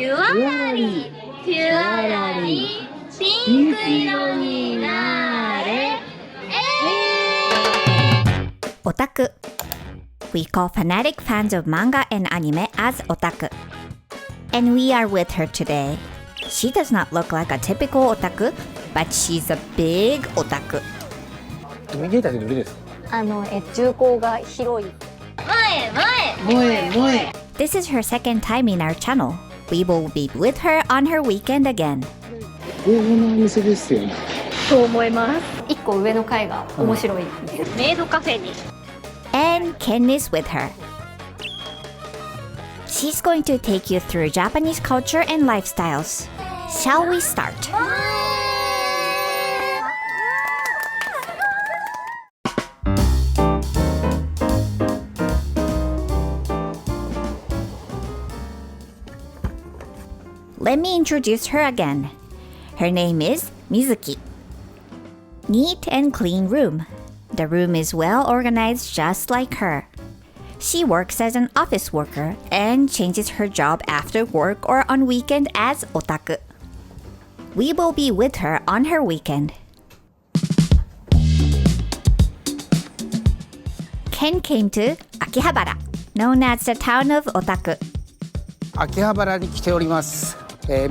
ピュアラリピュアラリピンク色になれ。Otaku. We call fanatic fans of manga and anime as otaku. And we are with her today. She does not look like a typical otaku, but she's a big otaku. どれだけどれですか？中高が広い。This is her second time in our channel. We will be with her on her weekend again. 英語のお店ですよね。と思います。一個上の階が面白い。メイドカフェに。And Ken is with her. She's going to take you through Japanese culture and lifestyles. Shall we start? Let me introduce her again. Her name is Mizuki. Neat and clean room. The room is well organized just like her. She works as an office worker and changes her job after work or on weekend as otaku. We will be with her on her weekend. Ken came to Akihabara, known as the town of otaku. 秋葉原に来ております。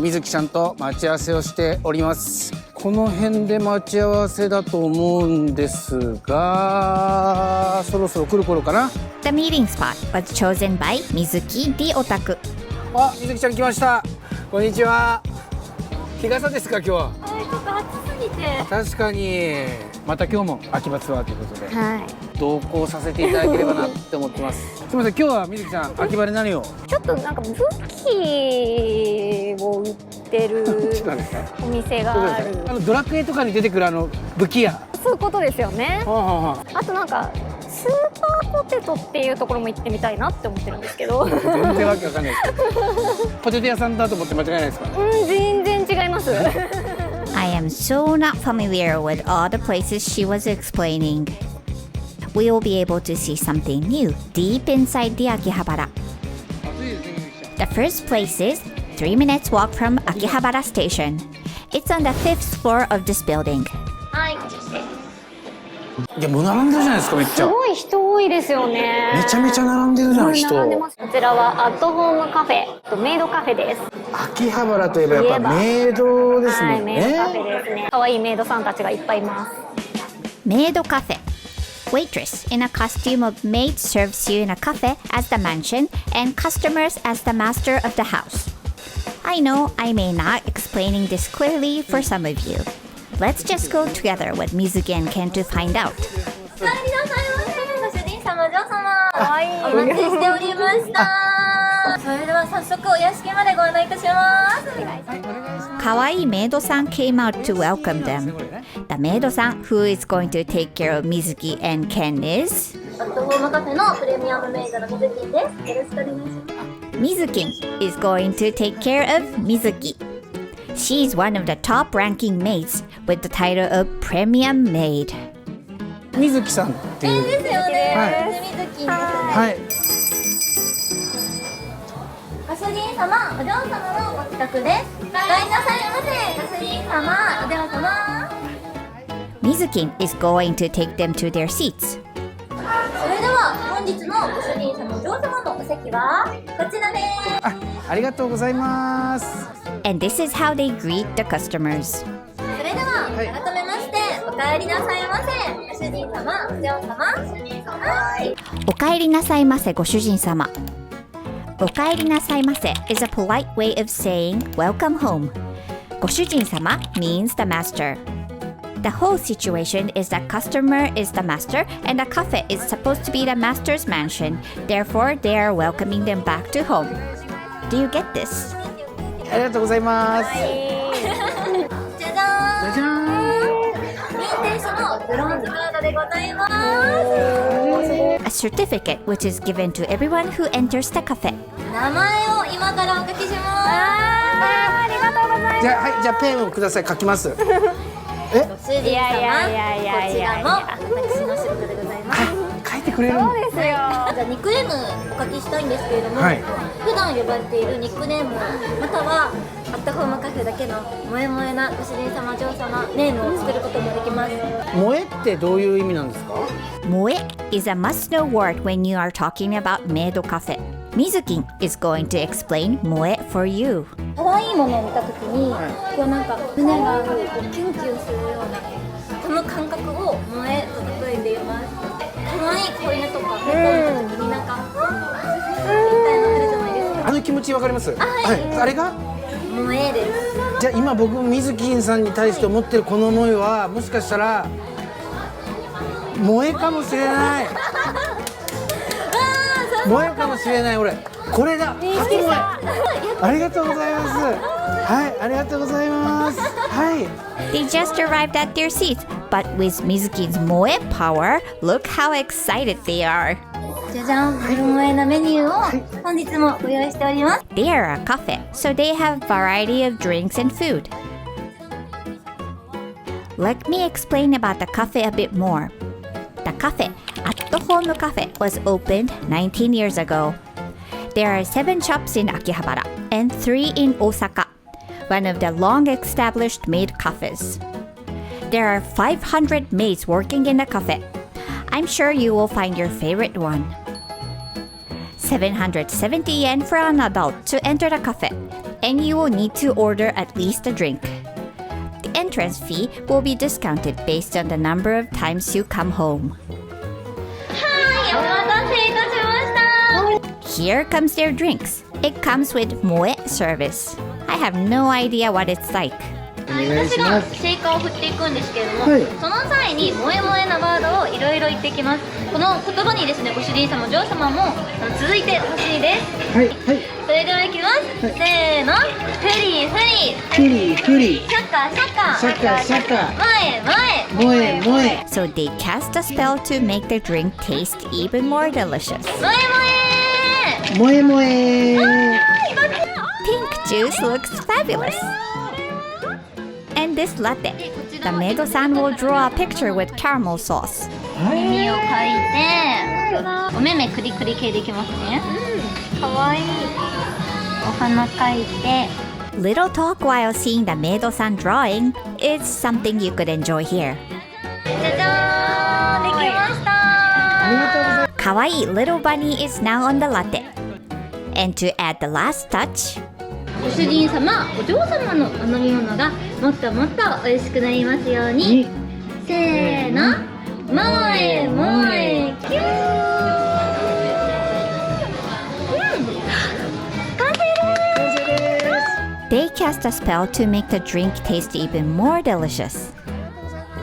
水木ちゃんと待ち合わせをしております。この辺で待ち合わせだと思うんですが、そろそろ来る頃かな。The meeting spot was chosen by Mizuki the otaku. あ、水木ちゃん来ました。こんにちは。日傘ですか今日は。ちょっと暑すぎて。確かに。また今日も秋葉ツアーということで、はい。同行させていただければなって思ってます。すみません、今日は水木ちゃん秋葉で何を？ちょっとなんか武器を売ってるちょっとですか？お店がある。ドラクエとかに出てくる武器屋。そういうことですよね。はあはあとなんかスーパーポテトっていうところも行ってみたいなって思ってるんですけど。全然わけわかんないです。ポテト屋さんだと思って間違いないですか？全然違います。I am so not familiar with all the places she was explaining. We will be able to see something new deep inside the Akihabara. The first place is 3 minutes walk from Akihabara Station. It's on the 5th floor of this building. はい。いやもう並んでるじゃないですかめっちゃ。すごい人多いですよね。めちゃめちゃ並んでるじゃん人。並んでます。こちらはアットホームカフェとメイドカフェです。秋葉原といえばやっぱメイドですもんね。はい、メイドカフェですね。可愛いメイドさんたちがいっぱいいます。Maid Cafe. Waitress in a costume of maid serves you in a cafe as the mansion and customers as the master of the house. I know I may not explaining this clearly for some of you. Let's just go together with Mizuki and Ken to find out. お帰りなさいませ。ご主人様、お嬢様。お待ちしておりました。それでは早速お屋敷までご案内いたします。Kawaii maid-san came out to welcome them. The maid-san who is going to take care of Mizuki and Ken is アットホームカフェのプレミアムメイドの水木です。よろしくお願いします。Mizuki is going to take care of Mizuki. She is one of the top-ranking maids with the title of Premium Maid. 水木さんっていう。ですよね。はい水木です。はい。ご主人様、お嬢様のご帰宅です。お帰りなさいませ。ご主人様、お嬢様。Mizuki is going to take them to their seats. それでは本日のご主人様、お嬢様のお席はこちらです。ありがとうございます。And this is how they greet the customers. それでは、改めましてお帰りなさいませ。ご主人様、お嬢様。はい。お帰りなさいませ、ご主人様。お帰りなさいませ is a polite way of saying welcome home. ご主人様 means the master. The whole situation is that customer is the master and the cafe is supposed to be the master's mansion. Therefore, they are welcoming them back to home. Do you get this? ありがとうございます。じゃじゃーん。じゃじゃーん。認定書のブロンズカードでございます。A certificate which is given to everyone who enters the cafe. 名前を今からお書きします。ありがとうございます。じゃあはいじゃあペンをください書きます。ご主人様、こちらも私の仕事でございます。書いてくくれる。そうですよ。じゃあニックネームお書きしたいんですけれども、はい普段呼ばれているニックネームまたはアットホームカフェだけの萌え萌えなご主人様嬢様ネームを作ることもできます。萌えってどういう意味なんですか？ Moe is a must-know word when you are talking about Maid Cafe. Mizuki is going to explain Moe for you. 可愛いものを見たときに、こうなんか胸がこうキュンキュンするようなこの感覚を萌えと例えています。可愛い子犬とか猫を見たときになんかみたいなのあるじゃないですか。あの気持ちわかります？はい。あれが？萌えです。じゃあ今僕みずきんさんに対して思ってるこの思いはもしかしたら萌えかもしれない。萌えかもしれない。俺これだ。初萌え。ありがとうございます。はい、ありがとうございます。はい。They just arrived at their seats, but with Mizuki's Moe power, look how excited they are. じゃじゃん、萌えなメニューを本日もご用意しております。 They are a cafe, so they have variety of drinks and food. Let me explain about the cafe a bit more. The cafe, At Home Cafe, was opened 19 years ago. There are 7 shops in Akihabara and 3 in Osaka, one of the long-established maid cafes. There are 500 maids working in the cafe. I'm sure you will find your favorite one. 770 yen for an adult to enter the cafe, and you will need to order at least a drink. The entrance fee will be discounted based on the number of times you come home. はい、お待たせいたしました。 Here comes their drinks. It comes with moe service. I have no idea what it's like. 私がシェイカーを振っていくんですけれども、はいその際に萌え萌えなワードをいろいろ言っていきます。この言葉にですね、ご主人様、嬢様も続いてほしいです。はいはい。それではいきます。はいせーの、フリフリ、フリフリ。シャカシャカ、シャカシャカ。前前。萌え萌え。 So they cast a spell to make the drink taste even more delicious. 萌え萌え。萌え萌え。 Pink juice looks fabulous. And this latte. The maid-san will draw a picture with caramel sauce. 耳を描いて、お目目クリクリ系でいきますね。かわいい。お花描いて。 Little talk while seeing the maid-san drawing is something you could enjoy here. じゃじゃーん、できましたありがとうございます。 Kawaii little bunny is now on the latte. And to add the last touch, ご主人様、お嬢様のお飲み物がもっともっと美味しくなりますように。せーの、萌え萌えキューン。完成です。 they cast a spell to make the drink taste even more delicious.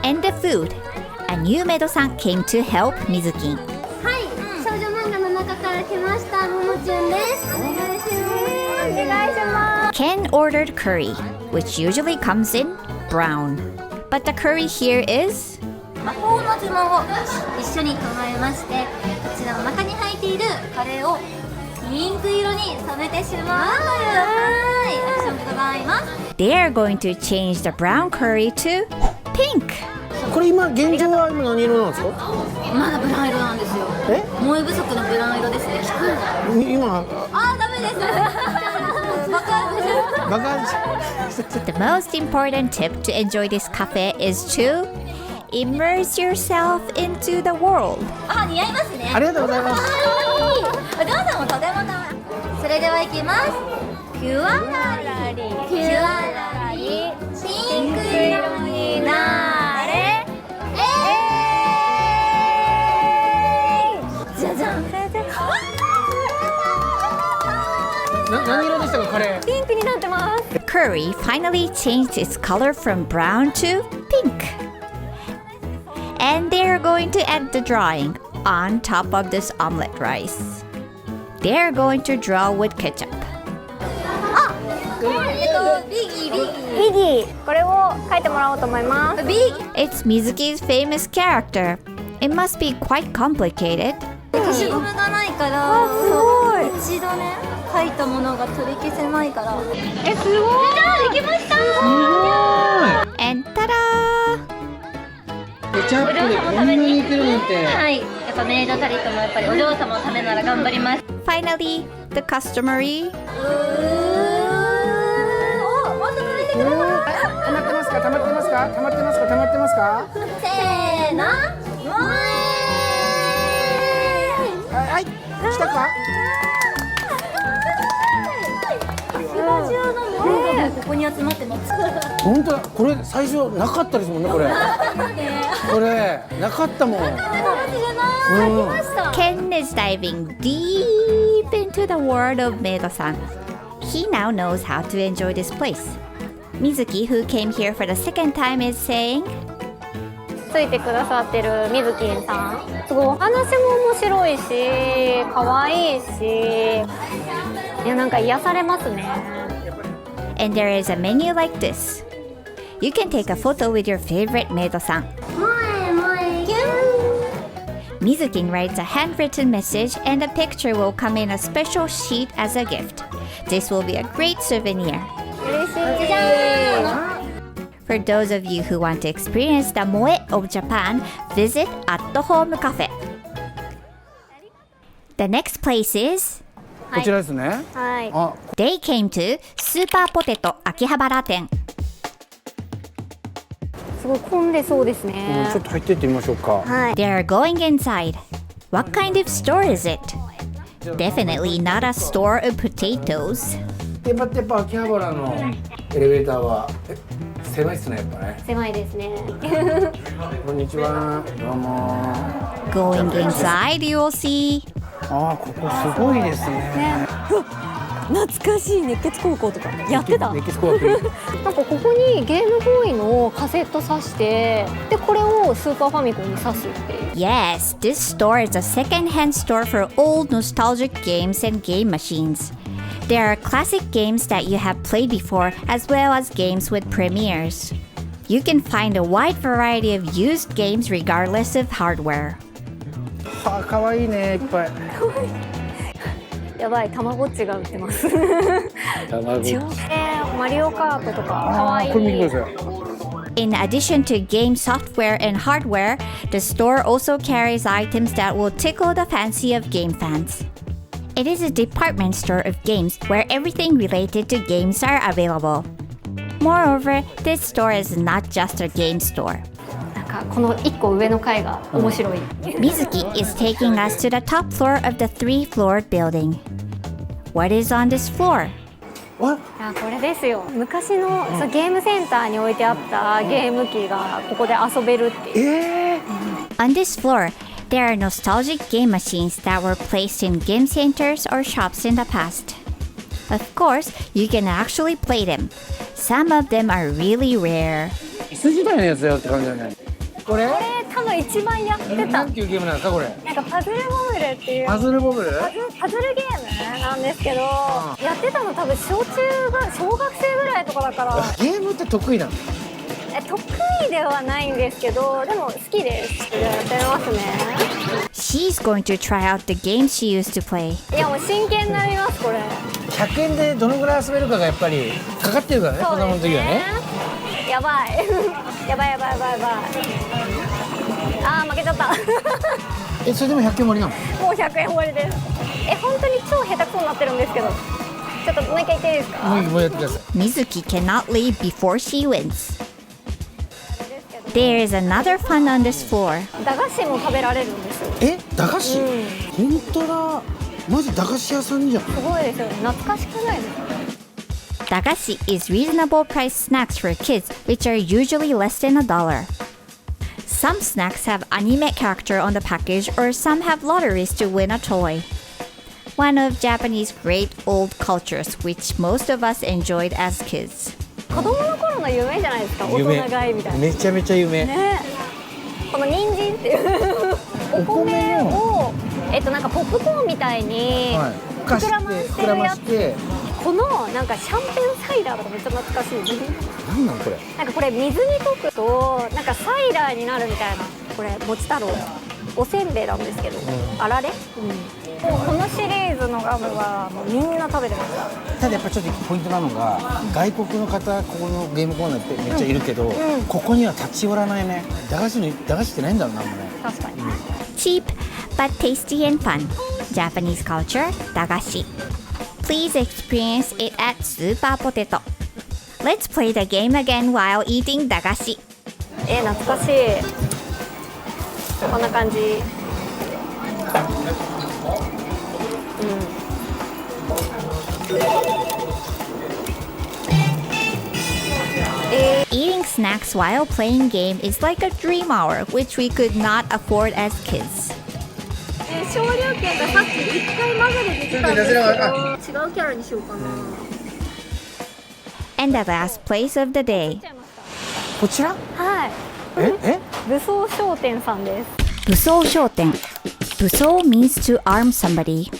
And the food. A new maid-san came to help Mizuki. はい、少女漫画の中から来ましたももちゅんです。お願いします。お願いします。Ken ordered curry, which usually comes in brown. But the curry here is 魔法の呪文を一緒に唱えまして、こちらの中に入っているカレーをピンク色に染めてしまうというアクションでございます。 they are going to change the brown curry to pink. これ今現状は今何色なんですか？まだブラウン色なんですよ。え？萌え不足のブラウン色ですね。今あー、ダメです。爆発しちゃう。爆発。 The most important tip to enjoy this cafe is to immerse yourself into the world. あ、似合いますね。ありがとうございます。お嬢さんもとてもそれではいきます。キュアラリキュアラリピンク色になれ。じゃじゃん。何色でしたかカレー？ピンクになってます。 The curry finally changed its color from brown to pink. And they're going to add the drawing on top of this omelette rice. They're going to draw with ketchup. ビギビギビギー、これを書いてもらおうと思います。ビギ。 It's Mizuki's famous character. It must be quite complicated. 消しゴムがないからすごい。一度ね書いたものが取り消せないから。え、すごい。できました。 And ta-da! ケチャップでこんなにいけるなんて。はい、やっぱメイドタリトもやっぱりお嬢様のためなら頑張ります。 Finally, the customary お、もっと取れてくれます。溜まってますか？溜まってますか？溜まってますか？溜まってますか？せーの、はい、来たか？スタジオの萌えがここに集まってます。本当だ、これ最初なかったですもんね、これ。これなかったもん。Ken is diving deep into the world of Maid-san. He now knows how to enjoy this place. Mizuki, who came here for the second time, is saying, ついてくださってるみずきんさん、すごいお話も面白いし可愛いし、いやなんか癒されますね。 and there is a menu like this. You can take a photo with your favorite Maid-san. Mizuki writes a handwritten message and the picture will come in a special sheet as a gift. This will be a great souvenir. 嬉しい。 For those of you who want to experience the moe of Japan, visit At the Home Cafe. The next place is こちらですね。はい。あ、 they came to スーパーポテト秋葉原店。すごい混んでそうですねちょ。っと入っていってみましょうか。はい。 They are going inside. What kind of store is it? Definitely not a store of potatoes. やっぱ秋葉原のエレベーターは狭いっすね、やっぱね。狭いですね。こんにちは。どうも。Going inside, you will see あー、ここすごいですね。懐かしい熱血高校とかやってた。熱血工学。なんかここにゲームボーイのカセット挿して、でこれをスーパーファミコンに挿すっていう。 Yes, this store is a second-hand store for old nostalgic games and game machines. There are classic games that you have played before as well as games with premieres. You can find a wide variety of used games regardless of hardware. はあ、可愛いね、いっぱい。やばい、たまごっちが売ってます。卵。マリオカートとか可愛い。これ見てください。 In addition to game software and hardware, the store also carries items that will tickle the fancy of game fans. It is a department store of games where everything related to games are available. Moreover, this store is not just a game store. なんかこの一個上の階が面白い。 Mizuki is taking us to the top floor of the three-floored building. What is on this floor? わ、あ、これですよ。昔のそうゲームセンターに置いてあったゲーム機がここで遊べるっていう。On this floor, there are nostalgic game machines that were placed in game centers or shops in the past. Of course, you can actually play them. Some of them are really rare. いつ時代のやつだよって感じだね。これ？これ多分一番やってた。なんていうゲームなんですかこれ？なんかパズルボブルっていうパズルボブル？パズルゲームなんですけど、やってたの多分小学生ぐらいとかだから。ゲームって得意なの？得意ではないんですけど、でも好きです。やってますね。 She's going to try out the games she used to play. いやもう真剣になりますこれ。100円でどのぐらい遊べるかがやっぱりかかってるからね、子供の時はね。やばいやばい。あー負けちゃったそれでも100円盛りなの？もう100円盛りです。本当に超下手くそになってるんですけど、ちょっともう一回言っていいですか？もうやってください。 Mizuki cannot leave before she wins. There is another fun on this floor. 駄菓子も食べられるんですよ。駄菓子？本当だ。マジ駄菓子屋さんじゃん。すごいですよね。懐かしくないですか？ Dagashi is reasonable priced snacks for kids, which are usually less than $1. Some snacks have anime character on the package, or some have lotteries to win a toy. One of Japanese great old cultures, which most of us enjoyed as kids. 子供の頃の夢じゃないですか。大人買いみたいな。めちゃめちゃ夢。ね。この人参っていうお米をなんかポップコーンみたいに膨らましてるやつ。このなんかシャンペンサイダーとかめっちゃ懐かしい。なんなんこれ？なんかこれ水に溶くとなんかサイダーになるみたいな。これもち太郎おせんべいなんですけど、あられ、もうこのシリーズのガムはもうみんな食べてました。ただやっぱちょっとポイントなのが、外国の方ここのゲームコーナーってめっちゃいるけど、ここには立ち寄らないね。駄菓子ってないんだろうなもんね。確かに。Cheap but tasty and fun. Japanese culture, dagashi. Please experience it at Super Potato. Let's play the game again while eating dagashi. 懐かしい。こんな感じ。Eating snacks while playing game is like a dream hour, which we could not afford as kids. 昇竜拳がさっき1回マガで出てたんですけど、違うキャラにしようかな。And the last place of the day. こちら？はい。武装商店さんです。BUSOU shouten. BUSOU means to arm somebody.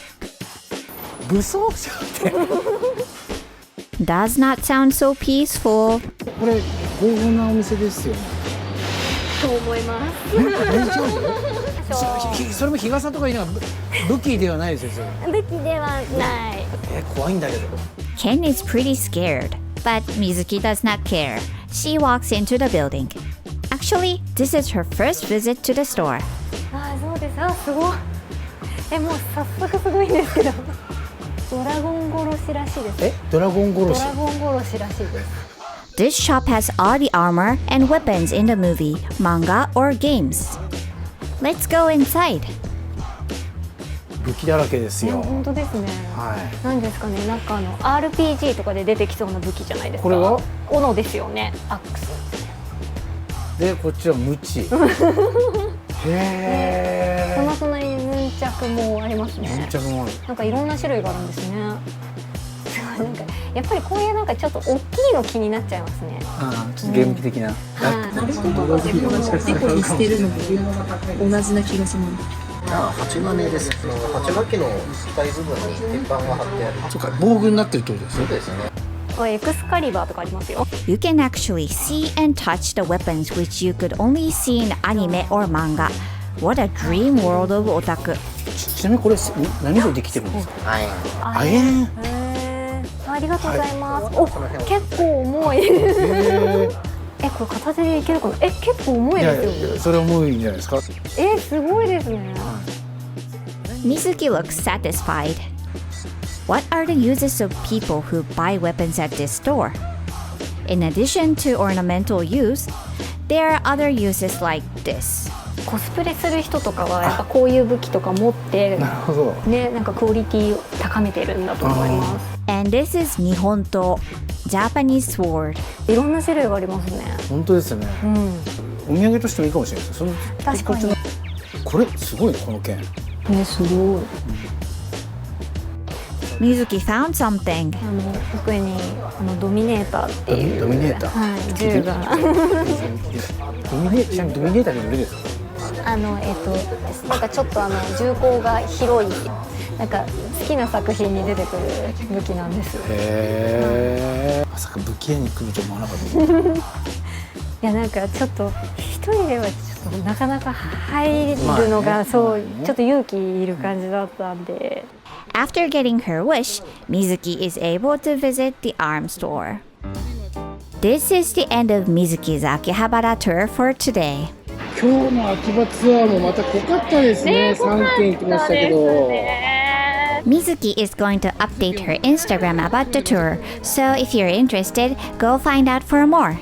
武装商店。Does not sound so peaceful. これ豪華なお店ですよね。と思います。大丈夫？それも日傘とかいうのは武器ではないですよ。武器ではない。怖いんだけど。Ken is pretty scared, but Mizuki does not care. She walks into the building. Actually, this is her first visit to the store. そうです。すごい。もう早速すごいんですけど。ドラゴン殺しらしいです。ドラゴン殺し。ドラゴン殺しらしいです。This shop has all the armor and weapons in the movie, manga, or games. Let's go inside. 武器だらけですよ。本当ですね。はい。なんですかね、なんかRPG とかで出てきそうな武器じゃないですか。これは？斧ですよね。アックス。で、こっちはムチ。へその隣にヌンチャクもありますね。ヌンチャクもある。なんかいろんな種類があるんですね。なんかやっぱりこういうなんかちょっと大きいの気になっちゃいますね。ちょっとゲーム機的な。ナルトとかでこのデコにしてるのも同じな気がします。鉢金です。鉢巻きの使い部分に鉄板が貼ってある。そうか、防具になってるってことですね。そうですね。エクスカリバーとかありますよ。You can actually see and touch the weapons which you could only see in anime or manga. What a dream world of otaku. ちなみにこれ何でできてるんですか？はい。あえありがとうございます。お、結構重い。これ片手でいけるかな。結構重いですよ。それ重いんじゃないですか？すごいですね。Mizuki looks satisfied. What are the uses of people who buy weapons at this store? In addition to ornamental use, there are other uses like this. コスプレする人とかはやっぱこういう武器とか持ってなるほど。ね、なんかクオリティを高めてるんだと思います。And this is Nihonto, Japanese sword. いろんな種類がありますね。本当ですね。お土産としてもいいかもしれないです。確かに。これすごいね、この剣。すごい。Mizuki found something. 奥にドミネーターっていう。ドミネーター。はい、銃が。ちなみにドミネーターに乗るですか？なんかちょっと銃口が広い、なんか好きな作品に出てくる武器なんです。まさか武器屋に来ると思わなかった。いや、なんかちょっと一人ではちょっとなかなか入るのがちょっと勇気いる感じだったんで。After getting her wish, Mizuki is able to visit the arms store. This is the end of Mizuki's Akihabara tour for today. 今日の秋葉ツアーもまた濃かったですね。3軒行きましたけど。Mizuki is going to update her Instagram about the tour, so if you're interested, go find out for more.